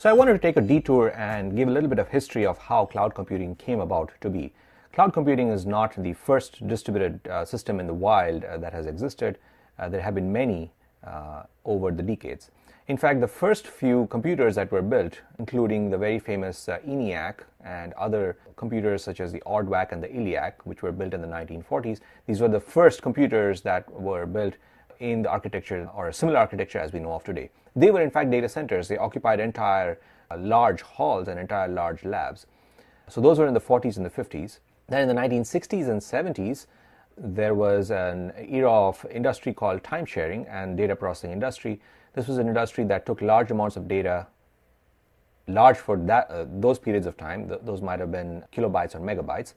So I wanted to take a detour and give a little bit of history of how cloud computing came about to be. Cloud computing is not the first distributed system in the wild that has existed. There have been many over the decades. In fact, the first few computers that were built, including the very famous ENIAC and other computers such as the Ordwak and the ILLIAC, which were built in the 1940s, these were the first computers that were built in the architecture or a similar architecture as we know of today. They were in fact data centers. They occupied entire large halls and entire large labs. So those were in the 40s and the 50s. Then in the 1960s and 70s, there was an era of industry called time sharing and data processing industry. This was an industry that took large amounts of data, large for those periods of time, those might have been kilobytes or megabytes,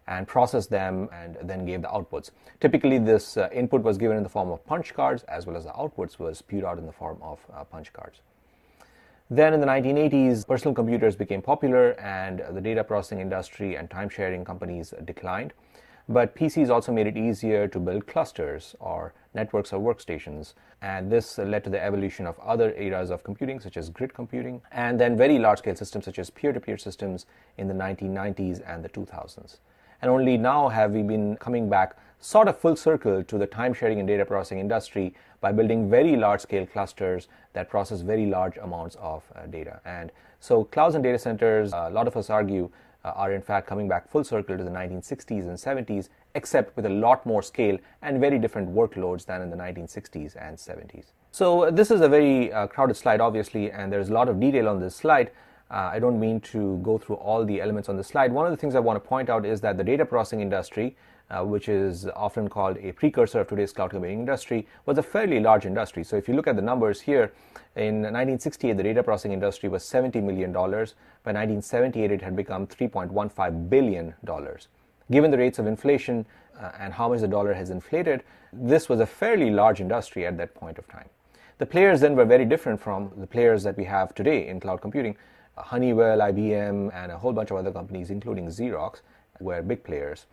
and processed them and then gave the outputs. Typically, this input was given in the form of punch cards, as well as the outputs was spewed out in the form of punch cards. Then in the 1980s, personal computers became popular and the data processing industry and time sharing companies declined. But PCs also made it easier to build clusters or networks of workstations. And this led to the evolution of other eras of computing, such as grid computing, and then very large-scale systems such as peer-to-peer systems in the 1990s and the 2000s. And only now have we been coming back sort of full circle to the time sharing and data processing industry by building very large-scale clusters that process very large amounts of data. And so clouds and data centers, a lot of us argue, are in fact coming back full circle to the 1960s and 70s, except with a lot more scale and very different workloads than in the 1960s and 70s. So this is a very crowded slide, obviously, and there's a lot of detail on this slide. I don't mean to go through all the elements on the slide. One of the things I want to point out is that the data processing industry, which is often called a precursor of today's cloud computing industry, was a fairly large industry. So if you look at the numbers here, in 1968, the data processing industry was $70 million. By 1978, it had become $3.15 billion. Given the rates of inflation and how much the dollar has inflated, this was a fairly large industry at that point of time. The players then were very different from the players that we have today in cloud computing. Honeywell, IBM, and a whole bunch of other companies, including Xerox, were big players.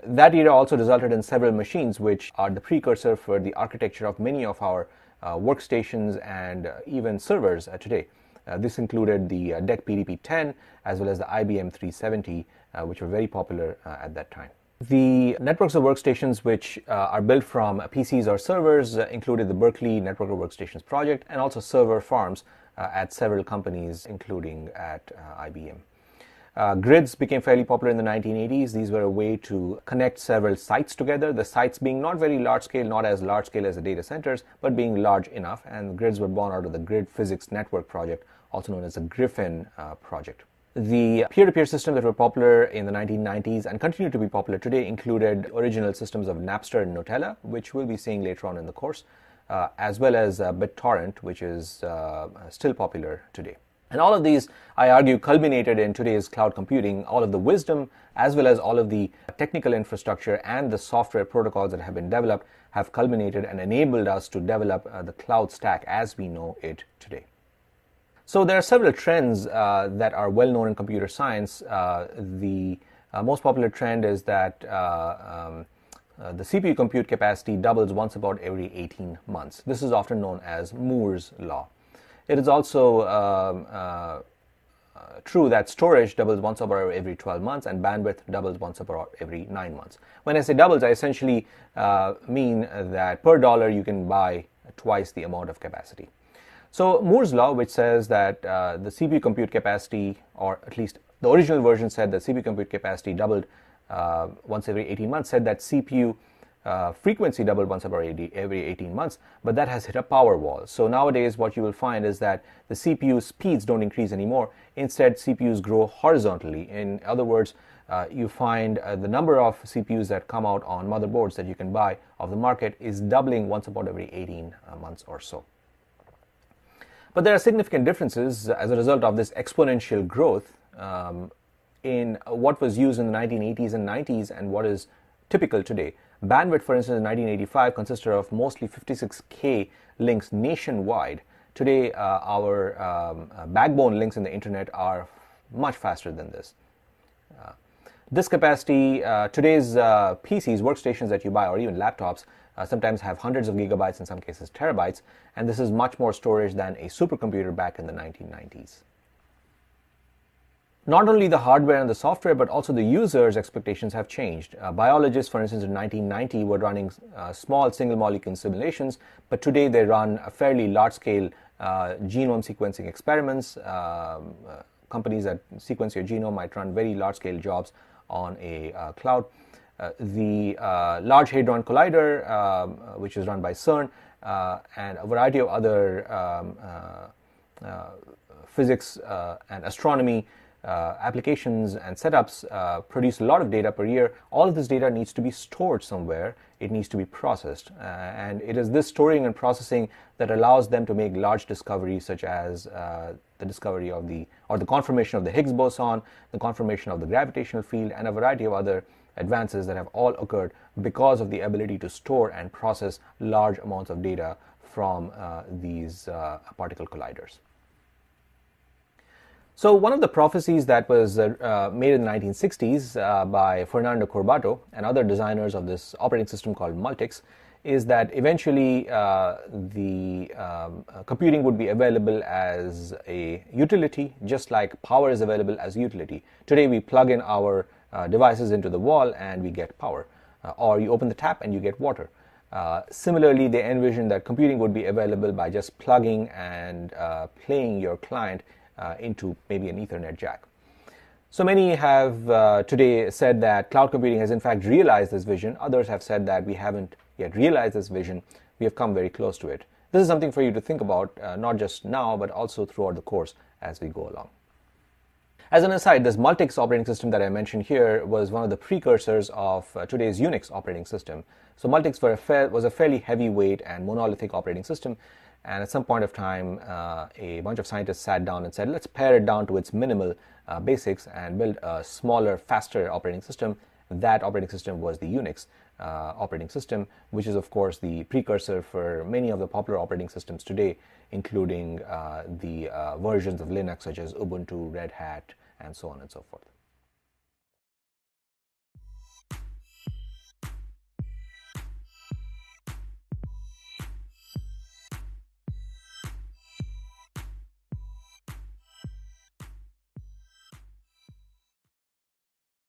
That era also resulted in several machines which are the precursor for the architecture of many of our workstations and even servers today. This included the DEC PDP-10 as well as the IBM 370, which were very popular at that time. The networks of workstations which are built from PCs or servers included the Berkeley Network of Workstations project and also server farms at several companies, including at IBM. Grids became fairly popular in the 1980s. These were a way to connect several sites together, the sites being not very large scale, not as large scale as the data centers, but being large enough. And grids were born out of the Grid Physics Network project, also known as the Griffin project. The peer-to-peer systems that were popular in the 1990s and continue to be popular today included original systems of Napster and Gnutella, which we'll be seeing later on in the course, as well as BitTorrent, which is still popular today. And all of these, I argue, culminated in today's cloud computing. All of the wisdom, as well as all of the technical infrastructure and the software protocols that have been developed, have culminated and enabled us to develop the cloud stack as we know it today. So there are several trends that are well known in computer science. The most popular trend is that the CPU compute capacity doubles once about every 18 months. This is often known as Moore's law. It is also true that storage doubles once about every 12 months and bandwidth doubles once about every 9 months. When I say doubles, I essentially mean that per dollar you can buy twice the amount of capacity. So Moore's law, which says that the CPU compute capacity, or at least the original version said that CPU compute capacity doubled once every 18 months, said that CPU frequency doubled once about every 18 months, but that has hit a power wall. So nowadays what you will find is that the CPU speeds don't increase anymore. Instead, CPUs grow horizontally. In other words, you find the number of CPUs that come out on motherboards that you can buy of the market is doubling once about every 18 months or so. But there are significant differences as a result of this exponential growth in what was used in the 1980s and 90s and what is typical today. Bandwidth, for instance, in 1985 consisted of mostly 56K links nationwide. Today, our backbone links in the internet are much faster than this. Disk capacity, today's PCs, workstations that you buy, or even laptops, sometimes have hundreds of gigabytes, in some cases terabytes, and this is much more storage than a supercomputer back in the 1990s. Not only the hardware and the software, but also the users' expectations have changed. Biologists, for instance, in 1990 were running small single molecule simulations, but today they run a fairly large-scale genome sequencing experiments. Companies that sequence your genome might run very large-scale jobs on a cloud. The Large Hadron Collider, which is run by CERN, and a variety of other physics and astronomy applications and setups produce a lot of data per year. All of this data needs to be stored somewhere. It needs to be processed. And it is this storing and processing that allows them to make large discoveries such as the discovery of the confirmation of the Higgs boson, the confirmation of the gravitational field, and a variety of other advances that have all occurred because of the ability to store and process large amounts of data from these particle colliders. So one of the prophecies that was made in the 1960s by Fernando Corbato and other designers of this operating system called Multics is that eventually computing would be available as a utility, just like power is available as a utility. Today we plug in our devices into the wall and we get power, or you open the tap and you get water. Similarly, they envisioned that computing would be available by just plugging and playing your client into maybe an Ethernet jack. So many have today said that cloud computing has in fact realized this vision. Others have said that we haven't yet realized this vision. We have come very close to it. This is something for you to think about, not just now, but also throughout the course as we go along. As an aside, this Multics operating system that I mentioned here was one of the precursors of today's Unix operating system. So Multics was a fairly heavyweight and monolithic operating system. And at some point of time, a bunch of scientists sat down and said, let's pare it down to its minimal basics and build a smaller, faster operating system. That operating system was the Unix operating system, which is, of course, the precursor for many of the popular operating systems today, including the versions of Linux such as Ubuntu, Red Hat, and so on and so forth.